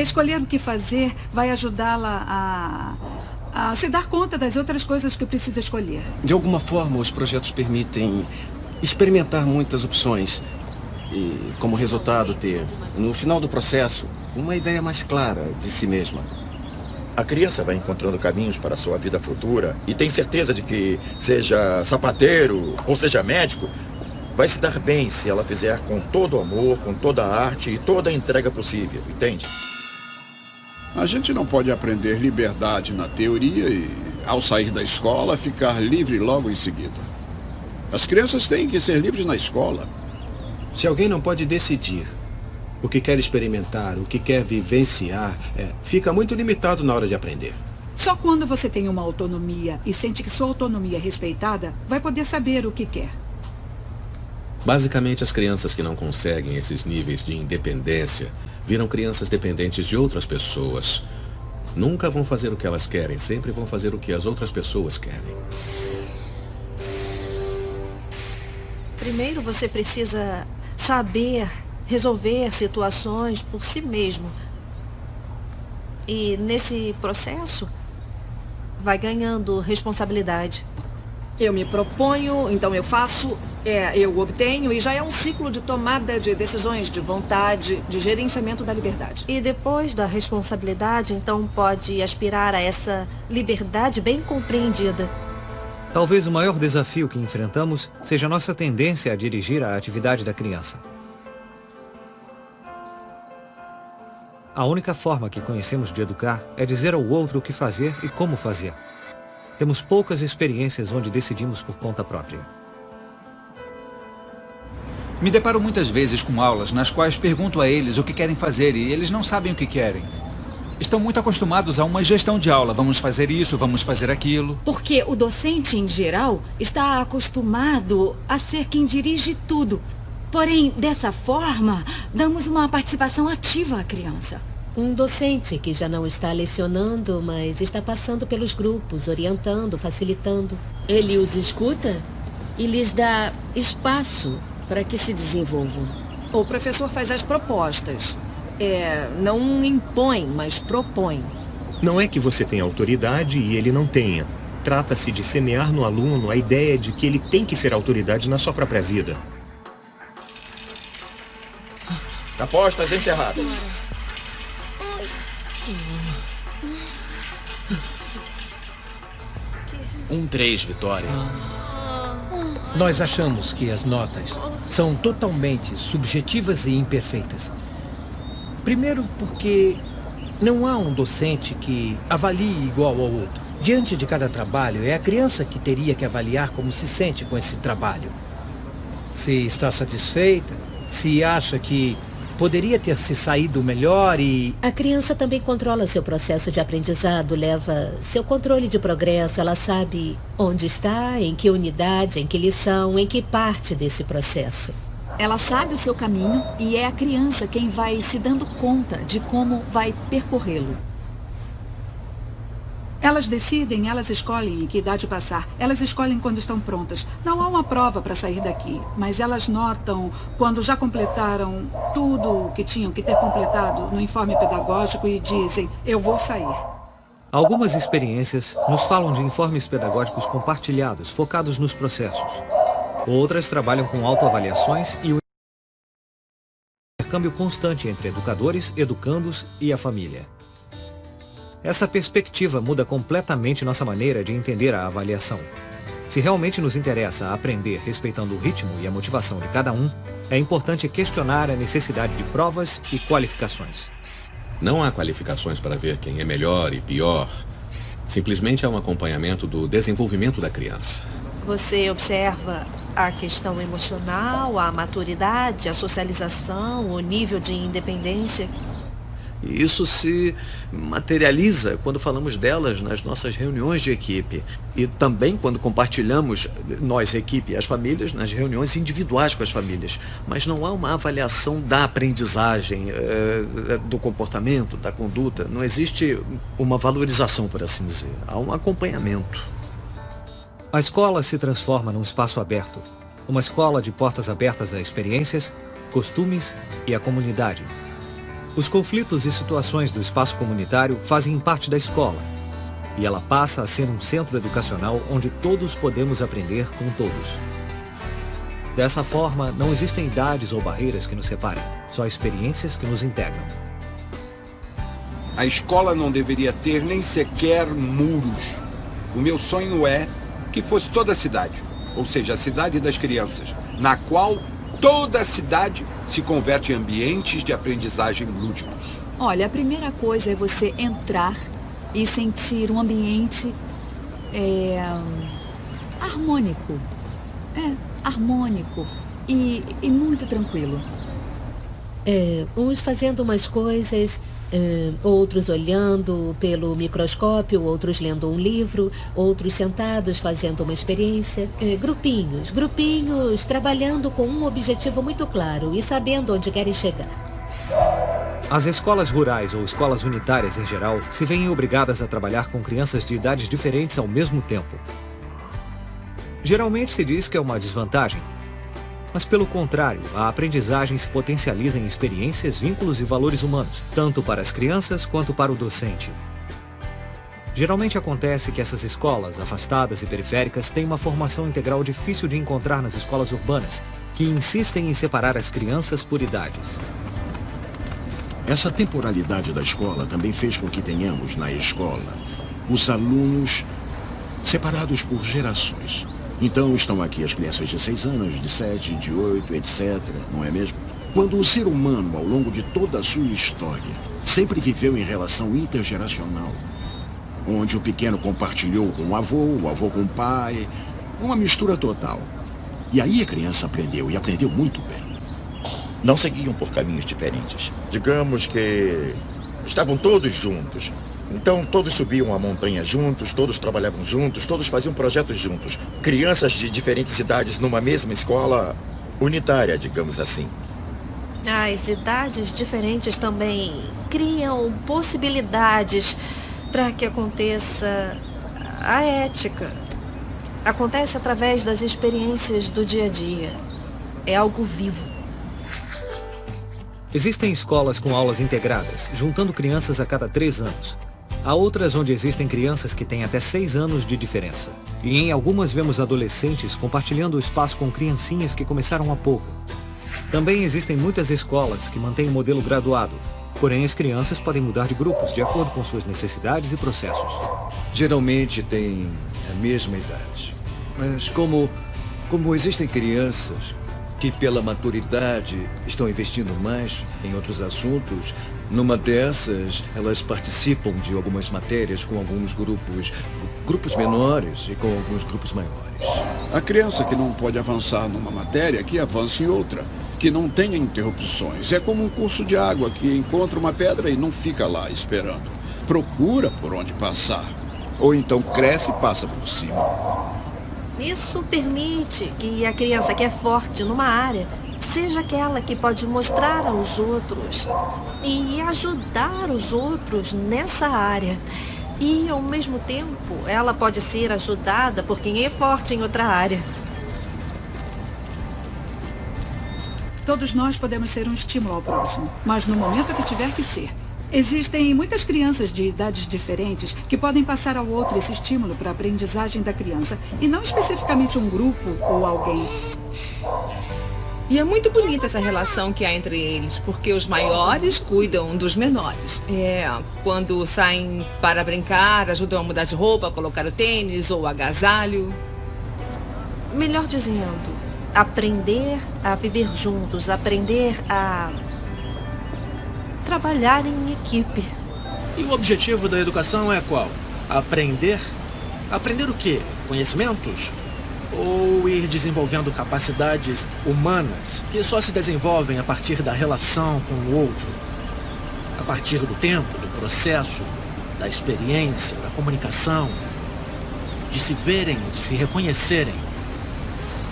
Escolher o que fazer vai ajudá-la a se dar conta das outras coisas que precisa escolher. De alguma forma, os projetos permitem experimentar muitas opções e, como resultado, ter, no final do processo, uma ideia mais clara de si mesma. A criança vai encontrando caminhos para a sua vida futura e tem certeza de que, seja sapateiro ou seja médico, vai se dar bem se ela fizer com todo o amor, com toda a arte e toda a entrega possível, entende? A gente não pode aprender liberdade na teoria e, ao sair da escola, ficar livre logo em seguida. As crianças têm que ser livres na escola. Se alguém não pode decidir o que quer experimentar, o que quer vivenciar, fica muito limitado na hora de aprender. Só quando você tem uma autonomia e sente que sua autonomia é respeitada, vai poder saber o que quer. Basicamente, as crianças que não conseguem esses níveis de independência viram crianças dependentes de outras pessoas. Nunca vão fazer o que elas querem, sempre vão fazer o que as outras pessoas querem. Primeiro você precisa saber resolver situações por si mesmo. E nesse processo, vai ganhando responsabilidade. Eu me proponho, então eu faço, eu obtenho e já é um ciclo de tomada de decisões, de vontade, de gerenciamento da liberdade. E depois da responsabilidade, então pode aspirar a essa liberdade bem compreendida. Talvez o maior desafio que enfrentamos seja a nossa tendência a dirigir a atividade da criança. A única forma que conhecemos de educar é dizer ao outro o que fazer e como fazer. Temos poucas experiências onde decidimos por conta própria. Me deparo muitas vezes com aulas nas quais pergunto a eles o que querem fazer e eles não sabem o que querem. Estão muito acostumados a uma gestão de aula. Vamos fazer isso, vamos fazer aquilo. Porque o docente, em geral, está acostumado a ser quem dirige tudo. Porém, dessa forma, damos uma participação ativa à criança. Um docente que já não está lecionando, mas está passando pelos grupos, orientando, facilitando. Ele os escuta e lhes dá espaço para que se desenvolvam. O professor faz as propostas. Não impõe, mas propõe. Não é que você tenha autoridade e ele não tenha. Trata-se de semear no aluno a ideia de que ele tem que ser autoridade na sua própria vida. Apostas encerradas. 1-3, Vitória. Nós achamos que as notas são totalmente subjetivas e imperfeitas. Primeiro porque não há um docente que avalie igual ao outro. Diante de cada trabalho, é a criança que teria que avaliar como se sente com esse trabalho. Se está satisfeita, se acha que poderia ter se saído melhor e... A criança também controla seu processo de aprendizado, leva seu controle de progresso. Ela sabe onde está, em que unidade, em que lição, em que parte desse processo. Ela sabe o seu caminho e é a criança quem vai se dando conta de como vai percorrê-lo. Elas decidem, elas escolhem em que idade passar. Elas escolhem quando estão prontas. Não há uma prova para sair daqui, mas elas notam quando já completaram tudo o que tinham que ter completado no informe pedagógico e dizem, eu vou sair. Algumas experiências nos falam de informes pedagógicos compartilhados, focados nos processos. Outras trabalham com autoavaliações e o intercâmbio constante entre educadores, educandos e a família. Essa perspectiva muda completamente nossa maneira de entender a avaliação. Se realmente nos interessa aprender respeitando o ritmo e a motivação de cada um, é importante questionar a necessidade de provas e qualificações. Não há qualificações para ver quem é melhor e pior. Simplesmente há um acompanhamento do desenvolvimento da criança. Você observa a questão emocional, a maturidade, a socialização, o nível de independência. E isso se materializa quando falamos delas nas nossas reuniões de equipe. E também quando compartilhamos, nós, equipe e as famílias, nas reuniões individuais com as famílias. Mas não há uma avaliação da aprendizagem, do comportamento, da conduta. Não existe uma valorização, por assim dizer. Há um acompanhamento. A escola se transforma num espaço aberto. Uma escola de portas abertas a experiências, costumes e a comunidade. Os conflitos e situações do espaço comunitário fazem parte da escola. E ela passa a ser um centro educacional onde todos podemos aprender com todos. Dessa forma, não existem idades ou barreiras que nos separem, só experiências que nos integram. A escola não deveria ter nem sequer muros. O meu sonho é que fosse toda a cidade, ou seja, a cidade das crianças, na qual toda a cidade se converte em ambientes de aprendizagem lúdicos. Olha, a primeira coisa é você entrar e sentir um ambiente harmônico. Harmônico e muito tranquilo. Uns fazendo umas coisas, outros olhando pelo microscópio, outros lendo um livro, outros sentados fazendo uma experiência. Grupinhos trabalhando com um objetivo muito claro e sabendo onde querem chegar. As escolas rurais ou escolas unitárias em geral se veem obrigadas a trabalhar com crianças de idades diferentes ao mesmo tempo. Geralmente se diz que é uma desvantagem. Mas pelo contrário, a aprendizagem se potencializa em experiências, vínculos e valores humanos, tanto para as crianças quanto para o docente. Geralmente acontece que essas escolas, afastadas e periféricas, têm uma formação integral difícil de encontrar nas escolas urbanas, que insistem em separar as crianças por idades. Essa temporalidade da escola também fez com que tenhamos, na escola, os alunos separados por gerações. Então estão aqui as crianças de 6 anos, de 7, de 8, etc., não é mesmo? Quando o ser humano, ao longo de toda a sua história, sempre viveu em relação intergeracional, onde o pequeno compartilhou com o avô com o pai, uma mistura total. E aí a criança aprendeu, e aprendeu muito bem. Não seguiam por caminhos diferentes. Digamos que estavam todos juntos. Então todos subiam a montanha juntos, todos trabalhavam juntos, todos faziam projetos juntos. Crianças de diferentes idades numa mesma escola unitária, digamos assim. As idades diferentes também criam possibilidades para que aconteça a ética. Acontece através das experiências do dia a dia. É algo vivo. Existem escolas com aulas integradas, juntando crianças a cada 3 anos. Há outras onde existem crianças que têm até 6 anos de diferença. E em algumas vemos adolescentes compartilhando o espaço com criancinhas que começaram há pouco. Também existem muitas escolas que mantêm o modelo graduado. Porém, as crianças podem mudar de grupos de acordo com suas necessidades e processos. Geralmente têm a mesma idade. Mas como existem crianças que pela maturidade estão investindo mais em outros assuntos, numa dessas elas participam de algumas matérias com alguns grupos menores e com alguns grupos maiores. A criança que não pode avançar numa matéria, que avance em outra, que não tenha interrupções. É como um curso de água que encontra uma pedra e não fica lá esperando. Procura por onde passar. Ou então cresce e passa por cima. Isso permite que a criança que é forte numa área seja aquela que pode mostrar aos outros e ajudar os outros nessa área. E, ao mesmo tempo, ela pode ser ajudada por quem é forte em outra área. Todos nós podemos ser um estímulo ao próximo, mas no momento que tiver que ser. Existem muitas crianças de idades diferentes que podem passar ao outro esse estímulo para a aprendizagem da criança, e não especificamente um grupo ou alguém. E é muito bonita essa relação que há entre eles, porque os maiores cuidam dos menores. Quando saem para brincar, ajudam a mudar de roupa, colocar o tênis ou o agasalho. Melhor dizendo, aprender a viver juntos, aprender a trabalhar em equipe. E o objetivo da educação é qual? Aprender? Aprender o quê? Conhecimentos? Ou ir desenvolvendo capacidades humanas que só se desenvolvem a partir da relação com o outro? A partir do tempo, do processo, da experiência, da comunicação, de se verem, de se reconhecerem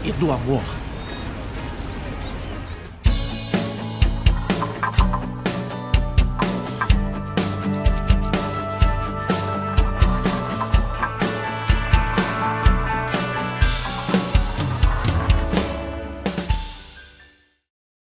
e do amor.